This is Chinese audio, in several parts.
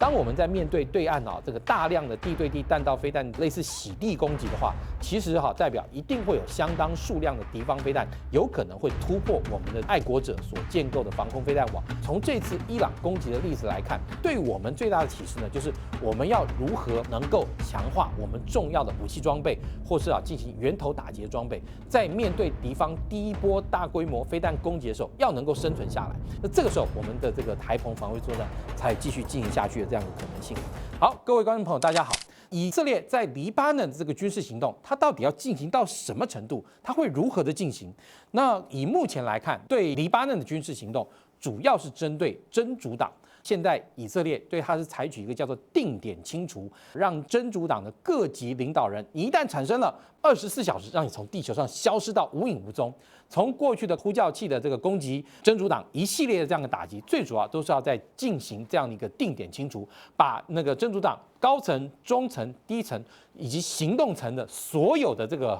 当我们在面对对岸这个大量的地对地弹道飞弹类似洗地攻击的话，其实代表一定会有相当数量的敌方飞弹有可能会突破我们的爱国者所建构的防空飞弹网。从这次伊朗攻击的例子来看，对我们最大的启示呢，就是我们要如何能够强化我们重要的武器装备，或是进行源头打击装备，在面对敌方第一波大规模飞弹攻击的时候，要能够生存下来。那这个时候，我们的这个台澎防卫作战才继续进行下去的这样的可能性。好，各位观众朋友，大家好。以色列在黎巴嫩的这个军事行动，它到底要进行到什么程度？它会如何的进行？那以目前来看，对黎巴嫩的军事行动，主要是针对真主党。现在以色列对它是采取一个叫做定点清除，让真主党的各级领导人，你一旦产生了24小时，让你从地球上消失到无影无踪。从过去的呼叫器的这个攻击，真主党一系列的这样的打击，最主要都是要在进行这样的一个定点清除，把那个真主党高层、中层、低层以及行动层的所有的这个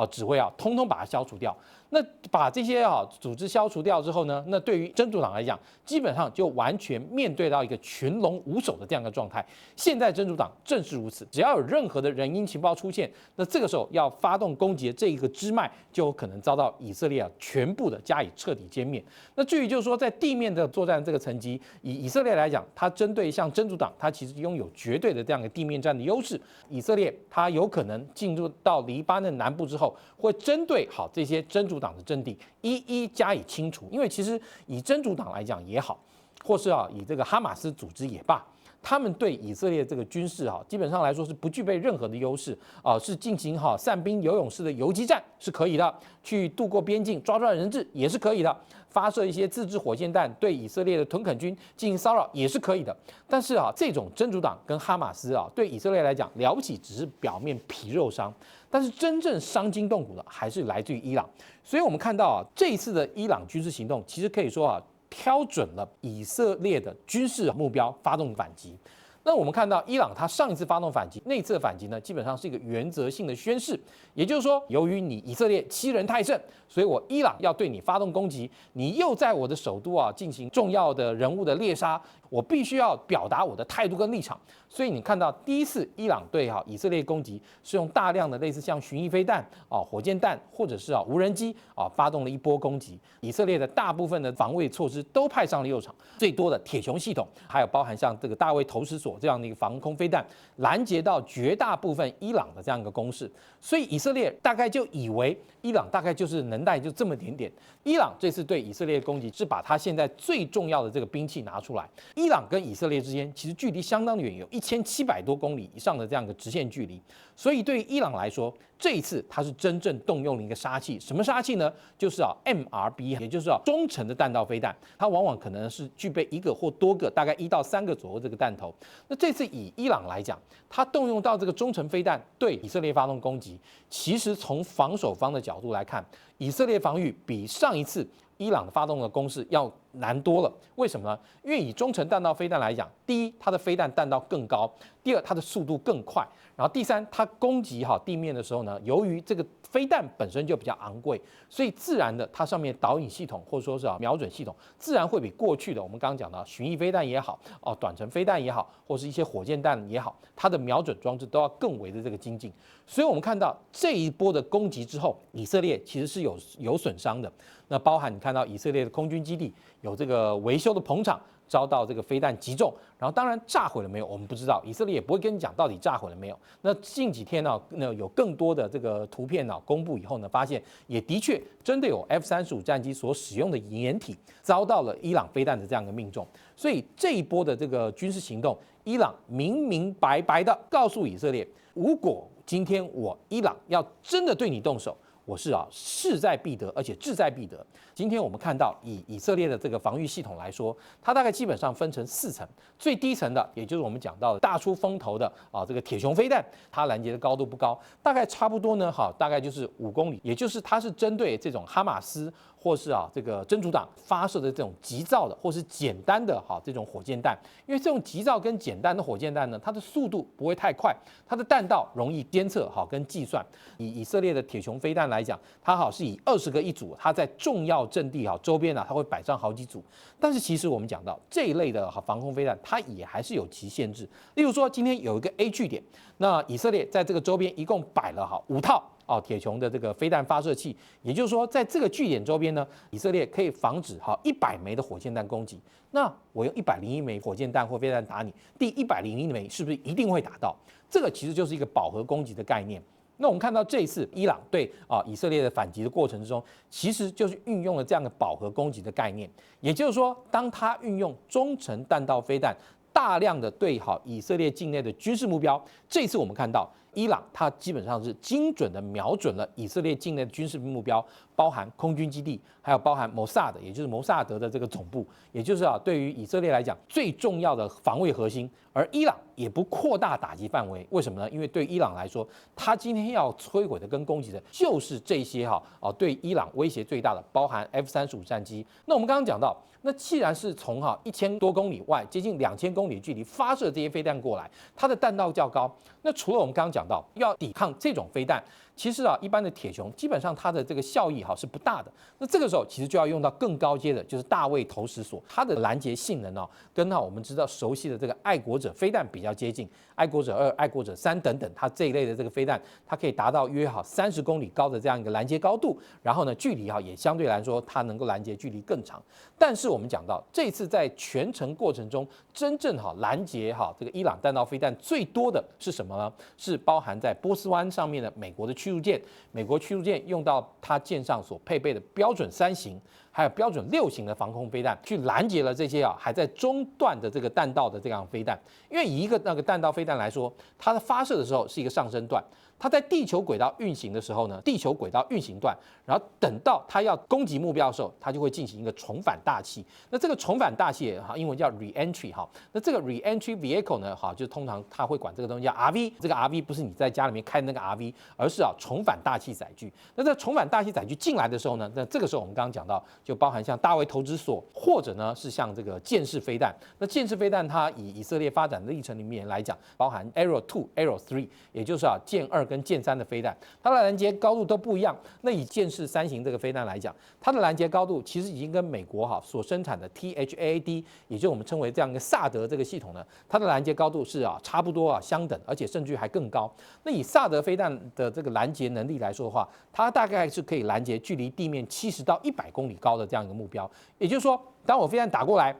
指挥通通把它消除掉。那把这些组织消除掉之后呢，那对于真主党来讲，基本上就完全面对到一个群龙无首的这样的状态。现在真主党正是如此，只要有任何的人因情报出现，那这个时候要发动攻击的这一个支脉，就有可能遭到以色列全部的加以彻底歼灭。那至于就是说，在地面的作战这个层级，以色列来讲，它针对像真主党，它其实拥有绝对的这样的地面战的优势。以色列它有可能进入到黎巴嫩南部之后，会针对这些真主党的阵地一一加以清除。因为其实以真主党来讲也好，或是以这个哈马斯组织也罢，他们对以色列这个军事基本上来说是不具备任何的优势是进行散兵游勇式的游击战是可以的，去渡过边境抓人质也是可以的，发射一些自制火箭弹对以色列的屯垦军进行骚扰也是可以的。但是这种真主党跟哈马斯对以色列来讲了不起只是表面皮肉伤，但是真正伤筋动骨的还是来自于伊朗。所以我们看到这一次的伊朗军事行动，其实可以说挑准了以色列的军事目标，发动反击。那我们看到伊朗它上一次发动反击，那一次的反击呢，基本上是一个原则性的宣示，也就是说，由于你以色列欺人太甚，所以我伊朗要对你发动攻击，你又在我的首都进行重要的人物的猎杀，我必须要表达我的态度跟立场。所以你看到第一次伊朗对以色列攻击是用大量的类似像巡弋飞弹火箭弹或者是无人机发动了一波攻击，以色列的大部分的防卫措施都派上了用场，最多的铁穹系统，还有包含像这个大卫投石所这样的一个防空飞弹，拦截到绝大部分伊朗的这样一个攻势。所以以色列大概就以为伊朗大概就是能耐就这么点点。伊朗这次对以色列的攻击是把他现在最重要的这个兵器拿出来。伊朗跟以色列之间其实距离相当的远，有1700多公里以上的这样一个直线距离。所以对于伊朗来说，这一次它是真正动用了一个杀器。什么杀器呢？就是MRB， 也就是中程的弹道飞弹，它往往可能是具备一个或多个，大概1到3个左右这个弹头。那这次以伊朗来讲，它动用到这个中程飞弹对以色列发动攻击，其实从防守方的角度来看，以色列防御比上一次伊朗发动的攻势要难多了。为什么呢？因为以中程弹道飞弹来讲，第一，它的飞弹弹道更高；第二，它的速度更快；然后第三，它攻击地面的时候呢，由于这个飞弹本身就比较昂贵，所以自然的它上面导引系统或者说是瞄准系统，自然会比过去的我们刚刚讲的巡弋飞弹也好，短程飞弹也好，或是一些火箭弹也好，它的瞄准装置都要更为的这个精进。所以我们看到这一波的攻击之后，以色列其实是有损伤的。那包含你看到以色列的空军基地有这个维修的棚场遭到这个飞弹击中，然后当然炸毁了没有我们不知道，以色列也不会跟你讲到底炸毁了没有。那近几天那有更多的这个图片公布以后呢，发现也的确真的有 F-35战机所使用的掩体遭到了伊朗飞弹的这样的命中。所以这一波的这个军事行动，伊朗明明白白的告诉以色列，如果今天我伊朗要真的对你动手，我是势在必得，而且志在必得。今天我们看到以色列的这个防御系统来说，它大概基本上分成4层，最低层的也就是我们讲到的大出风头的这个铁穹飞弹，它拦截的高度不高，大概差不多呢大概就是5公里，也就是它是针对这种哈马斯或是这个真主党发射的这种急造的或是简单的这种火箭弹，因为这种急造跟简单的火箭弹呢，它的速度不会太快，它的弹道容易监测跟计算。以色列的铁穹飞弹来讲，它是以20个一组，它在重要阵地周边它会摆上好几组。但是其实我们讲到这一类的防空飞弹，它也还是有其限制。例如说，今天有一个 A 据点，那以色列在这个周边一共摆了5套铁穹的这个飞弹发射器，也就是说，在这个据点周边呢，以色列可以防止100枚的火箭弹攻击。那我用101枚火箭弹或飞弹打你，第101枚是不是一定会打到？这个其实就是一个饱和攻击的概念。那我们看到这一次伊朗对以色列的反击的过程之中，其实就是运用了这样的饱和攻击的概念。也就是说，当他运用中程弹道飞弹大量的对以色列境内的军事目标，这一次我们看到伊朗它基本上是精准的瞄准了以色列境内的军事目标，包含空军基地，还有包含摩萨德，也就是摩萨德的这个总部，也就是对于以色列来讲最重要的防卫核心。而伊朗也不扩大打击范围，为什么呢？因为对伊朗来说，他今天要摧毁的跟攻击的就是这些对伊朗威胁最大的，包含 F-35战机。那我们刚刚讲到，那既然是从1000多公里外，接近2000公里距离发射这些飞弹过来，它的弹道较高。那除了我们刚刚讲到要抵抗这种飞弹，其实一般的铁穹基本上它的这个效益是不大的。那这个时候其实就要用到更高阶的，就是大卫投石索，它的拦截性能跟我们知道熟悉的这个爱国者飞弹比较接近，爱国者2、爱国者3等等，它这一类的这个飞弹，它可以达到约30公里高的这样一个拦截高度，然后呢距离也相对来说它能够拦截距离更长。但是我们讲到这次在全程过程中，真正拦截这个伊朗弹道飞弹最多的是什么呢？是包含在波斯湾上面的美国的驱逐舰，美国驱逐舰用到它舰上所配备的标准3型，还有标准6型的防空飞弹，去拦截了这些还在中段的这个弹道的这样飞弹。因为以一个那个弹道飞弹来说，它的发射的时候是一个上升段，它在地球轨道运行的时候呢，地球轨道运行段，然后等到它要攻击目标的时候，它就会进行一个重返大气。那这个重返大气英文叫 re-entry 那这个 re-entry vehicle 呢就通常它会管这个东西叫 RV， 这个 RV 不是你在家里面开的那个 RV， 而是重返大气载具。那这重返大气载具进来的时候呢，那这个时候我们刚刚讲到，就包含像大卫投掷索，或者呢是像这个箭式飞弹。那箭式飞弹它以色列发展的历程里面来讲，包含 Arrow 2、Arrow 3，也就是箭2跟箭3的飞弹，它的拦截高度都不一样。那以箭式3型这个飞弹来讲，它的拦截高度其实已经跟美国所生产的 THAAD， 也就是我们称为这样一个萨德这个系统呢，它的拦截高度是差不多相等，而且甚至还更高。那以萨德飞弹的这个拦截能力来说的话，它大概是可以拦截距离地面70到100公里高的这样一个目标。也就是说，当我飞弹打过来，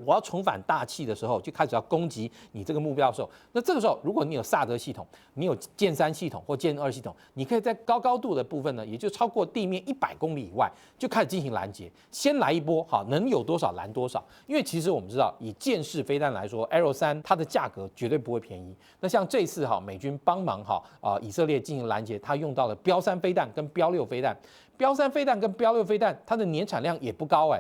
我要重返大气的时候，就开始要攻击你这个目标的时候，那这个时候，如果你有萨德系统，你有箭3系统或箭2系统，你可以在高度的部分呢，也就超过地面100公里以外，就开始进行拦截，先来一波，能有多少拦多少。因为其实我们知道，以箭式飞弹来说 ，Arrow 3它的价格绝对不会便宜。那像这次美军帮忙以色列进行拦截，它用到了标3飞弹跟标6飞弹。标3飞弹跟标6飞弹，它的年产量也不高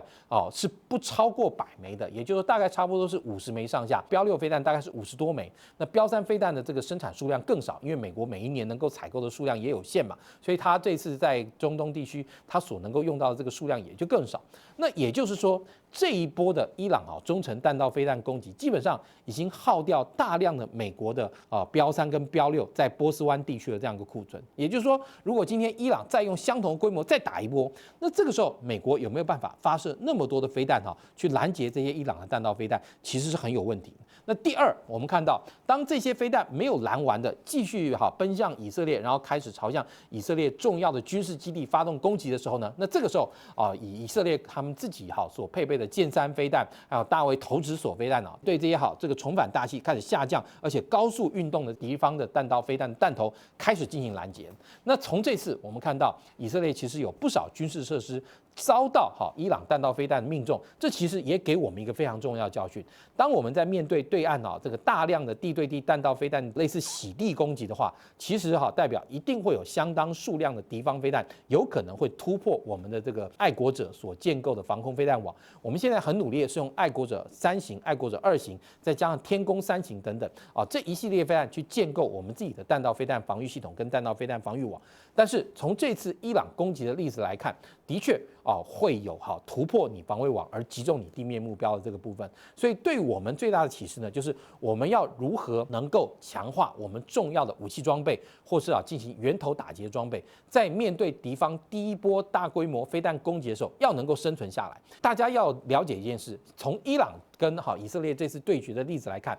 是不超过100枚的，也就是说大概差不多是50枚上下。标6飞弹大概是50多枚，那标3飞弹的这个生产数量更少，因为美国每一年能够采购的数量也有限嘛，所以它这次在中东地区，它所能够用到的这个数量也就更少。那也就是说，这一波的伊朗中程弹道飞弹攻击，基本上已经耗掉大量的美国的标3跟标6在波斯湾地区的这样一个库存。也就是说，如果今天伊朗再用相同的规模再打一波，那这个时候美国有没有办法发射那么多的飞弹去拦截这些伊朗的弹道飞弹，其实是很有问题的。那第二，我们看到当这些飞弹没有拦完的，继续奔向以色列，然后开始朝向以色列重要的军事基地发动攻击的时候呢，那这个时候以色列他们自己所配备的箭3飞弹，还有大卫投掷索飞弹对这些这个重返大气开始下降，而且高速运动的敌方的弹道飞弹弹头开始进行拦截。那从这次我们看到，以色列其实有不少军事设施遭到伊朗弹道飞弹命中，这其实也给我们一个非常重要的教训。当我们在面对对岸这个大量的地对地弹道飞弹类似洗地攻击的话，其实代表一定会有相当数量的敌方飞弹有可能会突破我们的这个爱国者所建构的防空飞弹网。我们现在很努力的是用爱国者3型、爱国者2型，再加上天宫3型等等这一系列飞弹去建构我们自己的弹道飞弹防御系统跟弹道飞弹防御网。但是从这次伊朗攻击的例子来看，的确会有突破你防卫网而击中你地面目标的这个部分。所以对我们最大的启示呢，就是我们要如何能够强化我们重要的武器装备，或是进行源头打击的装备，在面对敌方第一波大规模飞弹攻击的时候，要能够生存下来。大家要了解一件事，从伊朗跟以色列这次对决的例子来看，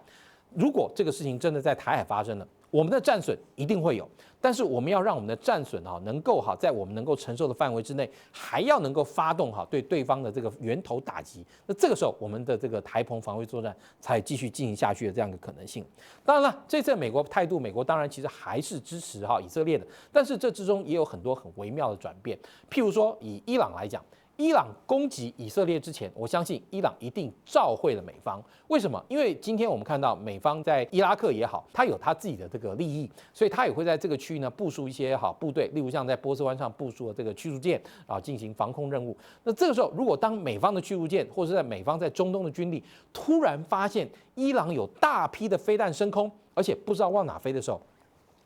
如果这个事情真的在台海发生了，我们的战损一定会有，但是我们要让我们的战损能够在我们能够承受的范围之内，还要能够发动对对方的这个源头打击。那这个时候，我们的这个台澎防卫作战才继续进行下去的这样一个可能性。当然了，这次美国态度，美国当然其实还是支持以色列的，但是这之中也有很多很微妙的转变。譬如说，以伊朗来讲。伊朗攻击以色列之前，我相信伊朗一定照会了美方。为什么？因为今天我们看到美方在伊拉克也好，他有他自己的这个利益，所以他也会在这个区域呢部署一些部队，例如像在波斯湾上部署的这个驱逐舰进行防空任务。那这个时候，如果当美方的驱逐舰或者是在美方在中东的军力突然发现伊朗有大批的飞弹升空，而且不知道往哪飞的时候，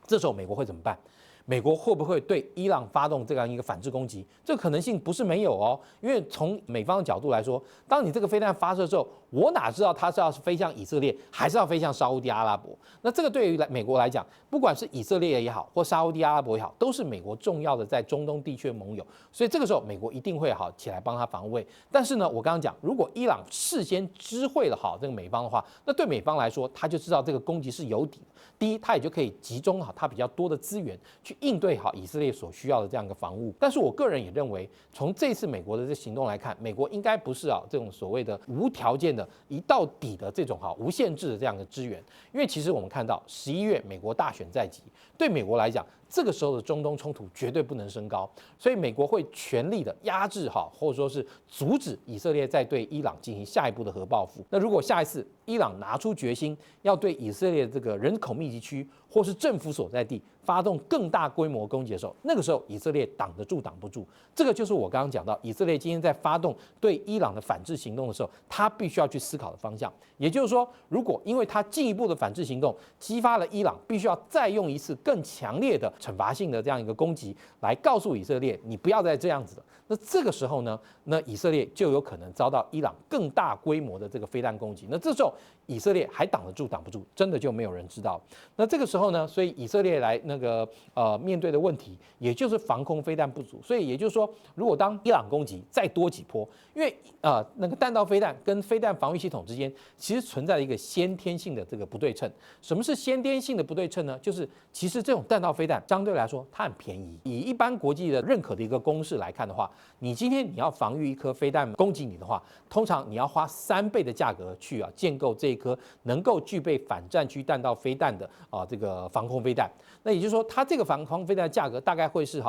这时候美国会怎么办？美国会不会对伊朗发动这样一个反制攻击？这个可能性不是没有哦，因为从美方的角度来说，当你这个飞弹发射之后，我哪知道它是要飞向以色列，还是要飞向沙烏地阿拉伯？那这个对于美国来讲，不管是以色列也好，或沙烏地阿拉伯也好，都是美国重要的在中东地区的盟友，所以这个时候美国一定会起来帮他防卫。但是呢，我刚刚讲，如果伊朗事先知会了这个美方的话，那对美方来说，他就知道这个攻击是有底的。第一，他也就可以集中他比较多的资源去应对以色列所需要的这样一个防务。但是我个人也认为，从这次美国的这行动来看，美国应该不是这种所谓的无条件的一到底的这种无限制的这样的支援。因为其实我们看到11月美国大选在即，对美国来讲，这个时候的中东冲突绝对不能升高，所以美国会全力的压制或者说是阻止以色列再对伊朗进行下一步的核报复。那如果下一次伊朗拿出决心要对以色列这个人口密集区或是政府所在地发动更大规模攻击的时候，那个时候以色列挡得住挡不住。这个就是我刚刚讲到，以色列今天在发动对伊朗的反制行动的时候，他必须要去思考的方向。也就是说，如果因为他进一步的反制行动激发了伊朗必须要再用一次更强烈的惩罚性的这样一个攻击，来告诉以色列你不要再这样子了，那这个时候呢，那以色列就有可能遭到伊朗更大规模的这个飞弹攻击。那这时候以色列还挡得住挡不住，真的就没有人知道。那这个时候呢，所以以色列来面对的问题，也就是防空飞弹不足。所以也就是说，如果当伊朗攻击再多几波，因为那个弹道飞弹跟飞弹防御系统之间其实存在一个先天性的这个不对称。什么是先天性的不对称呢？就是其实这种弹道飞弹相对来说它很便宜，以一般国际的认可的一个公式来看的话，你今天你要防御一颗飞弹攻击你的话，通常你要花3倍的价格去建构这一颗能够具备反战区弹道飞弹的这个防空飞弹。那也就是说，它这个防空飞弹的价格大概会是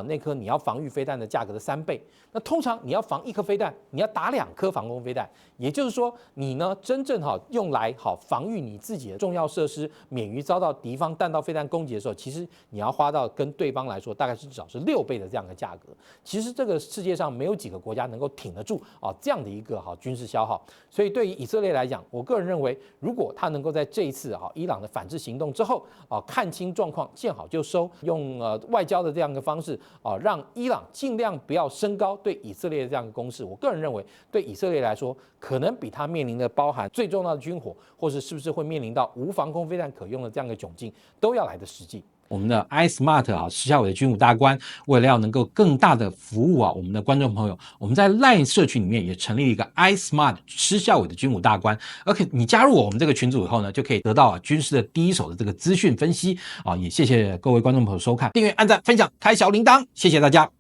那颗你要防御飞弹的价格的3倍。那通常你要防1颗飞弹，你要打2颗防空飞弹，也就是说，你呢真正用来防御你自己的重要设施，免于遭到敌方弹道飞弹攻击的时候，其实你要花到跟对方来说大概是至少是6倍的这样的价格。其实这个世界上没有几个国家能够挺得住这样的一个军事消耗。所以对于以色列来讲，我个人认为，如果他能够在这一次伊朗的反制行动之后看清状况，见好就收，用外交的这样一个方式让伊朗尽量不要升高对以色列的这样一个攻势。我个人认为，对以色列来说，可能比他面临的包含最重要的军火，或是不是会面临到无防空飞弹可用的这样一个窘境，都要来的实际。我们的 iSmart 施孝瑋的军武大官，为了要能够更大的服务我们的观众朋友，我们在 LINE 社群里面也成立了一个 iSmart 施孝瑋的军武大官。OK， 你加入我们这个群组以后呢，就可以得到军事的第一手的这个资讯分析也谢谢各位观众朋友收看，订阅、按赞、分享、开小铃铛，谢谢大家。